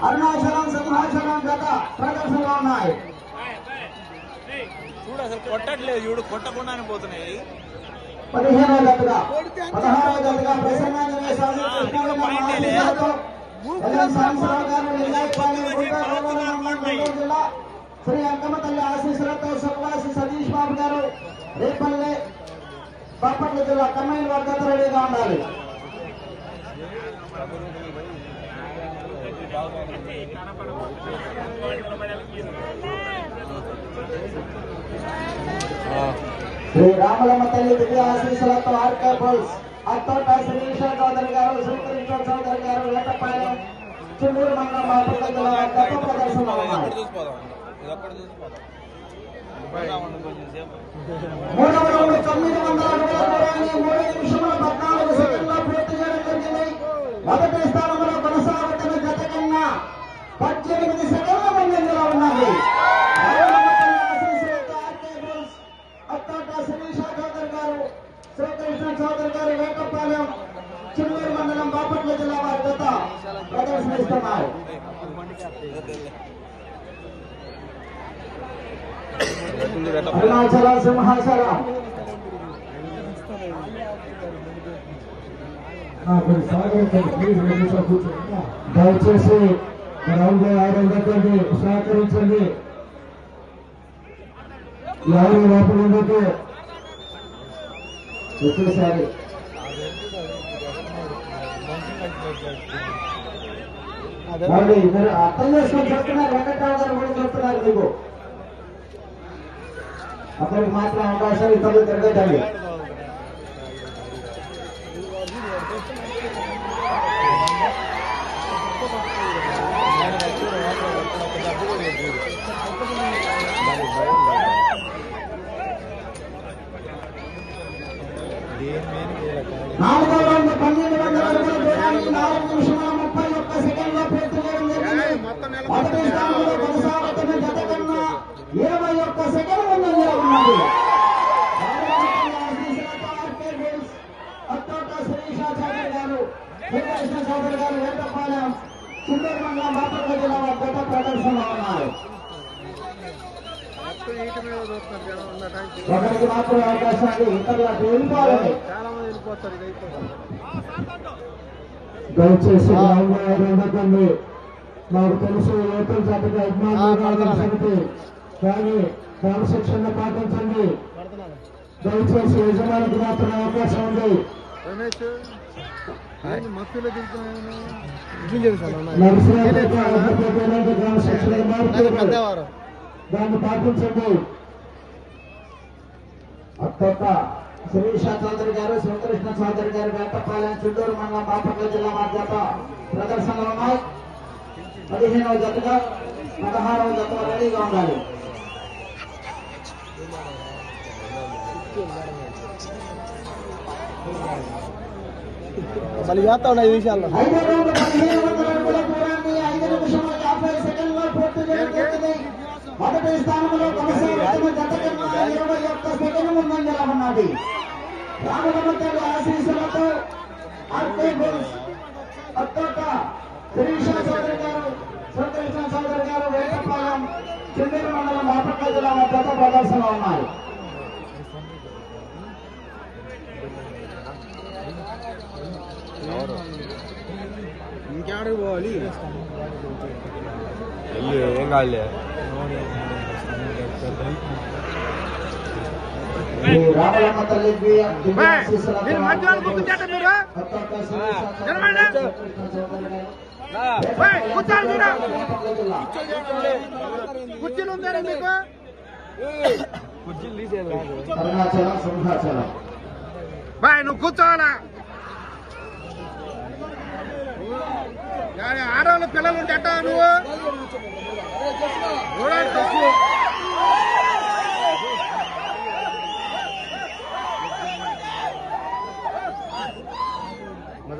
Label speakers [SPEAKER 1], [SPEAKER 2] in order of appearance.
[SPEAKER 1] అరుణాచలం సింహాచలం జత ప్రదర్శనలో ఉన్నాయి.
[SPEAKER 2] చూడు అసలు కొట్టట్లేదు, చూడు కొట్టకుండానే పోతున్నాయి.
[SPEAKER 1] 15వ జతగా 16వ జతగా ప్రసన్నాంజనేయ స్వామి జిల్లా శ్రీ అంకమతల్లి ఆశీస్సులతో సుఖవాసి సతీష్ బాబు గారు రేపల్లె బాపట్ల జిల్లా కమ్మైన్ వర్గత రెడీగా ఉండాలి. శ్రీ రామలమ్మ తల్లి దివ్య ఆశీస్సులతో ఆర్కే బుల్స్ అత్తోట శ్రీష చౌదరి గారు, శ్రీకృష్ణ చౌదరి గారు, వేటపాలెం చిన్నూరు మండలం బాపట్ల జిల్లా గత ప్రదర్శన ఉన్నాయి. 3వ రౌండ్ 900 అడుగుల దూరాన్ని 3 నిమిషముల 14 సెకండ్లో పూర్తి చేయడం జరిగింది. మొదటి స్థానంలో కొనసాగుతున్న జత కన్నా 18 సెకండ్ల ముందంజలో ఉన్నది. అత్తోట శ్రీష చౌదరి గారు, శ్రీకృష్ణ చౌదరి గారు, వేటపాలెం చిన్నూరు మండలం బాపట్ల జిల్లా వారి జత ప్రదర్శనిస్తున్నారు. అరుణాచలం సింహాచలం దయచేసి గ్రౌండ్ లో ఆడండి, సహకరించండి. ఎవరు లోపల ఉండదు. ఒకేసారి మీరు అర్థం చేసుకొని చెప్తున్నారు. వెంకటరావు గారు కూడా చెప్తున్నారు. మీకు అక్కడికి మాత్రం అవకాశాలు ఇతరులు తిరగదండి. నాలుగో రౌండ్ 1200 అడుగుల దూరాన్ని 4 నిమిషముల 31 సెకండ్లో పూర్తి చేయడం జరిగింది. మొదటి స్థానంలో కొనసాగుతున్న జత కన్నా 21 సెకండ్ల ముందంజలో ఉన్నది. అత్తోట శ్రీష చౌదరి గారు, శ్రీకృష్ణ చౌదరి గారు, వేటపాలెం చిన్నూరు మండలం బాపట్ల జిల్లా గత ప్రదర్శనలో ఉన్నారు. ఒకరికి మాత్రమే అవకాశాలు, ఇతరులకు వెళ్ళిపోవాలని. దయచేసి ఉండకండి. నాకు తెలుసు లోకల్ జాతికి అభిమానులు, కానీ క్రమశిక్షణ పాటించండి. దయచేసి యజమానికి మాత్రమే అవకాశం ఉంది. దాన్ని పాటించండి. అత్తోట శ్రీష చౌదరి గారు, శ్రీకృష్ణ చౌదరి గారు, వేటపాలెం చిత్తూరు మండలం బాపట్ల జిల్లా వారి జత ప్రదర్శనలు ఉన్నాయి. 15వ జతగా 16వ జత రెడీగా ఉండాలి. మళ్ళీ చేస్తా ఉన్నాయి విషయాల్లో. 5వ రౌండ్ 1500 అడుగుల దూరాన్ని 5 నిమిషముల 50 సెకండ్లో పూర్తి చేయడం జరిగింది. మొదటి స్థానంలో కొనసాగుతున్న జత కన్నా 21 సెకండ్ల ముందంజలో ఉన్నది. రామలమ్మ తల్లి ఆశీస్సులతో ఆర్కే బుల్స్ అత్తోట శ్రీష చౌదరి గారు, శ్రీకృష్ణ చౌదరి గారు, వేటపాలెం చిన్నూరు మండలం బాపట్ల జిల్లా జత ప్రదర్శనలో ఉన్నాయి. ఇంకేడికి పోవాలి? ఏం కాలే. రామలమ్మ తల్లి కుర్చీలు ఉందా మీకు? కుర్చీలు తీసేయాలి. అరుణాచలం సింహాచలం బాయ్, నువ్వు కూర్చోవాలా? ఆడవాళ్ళు పిల్లలు ఉంటే నువ్వు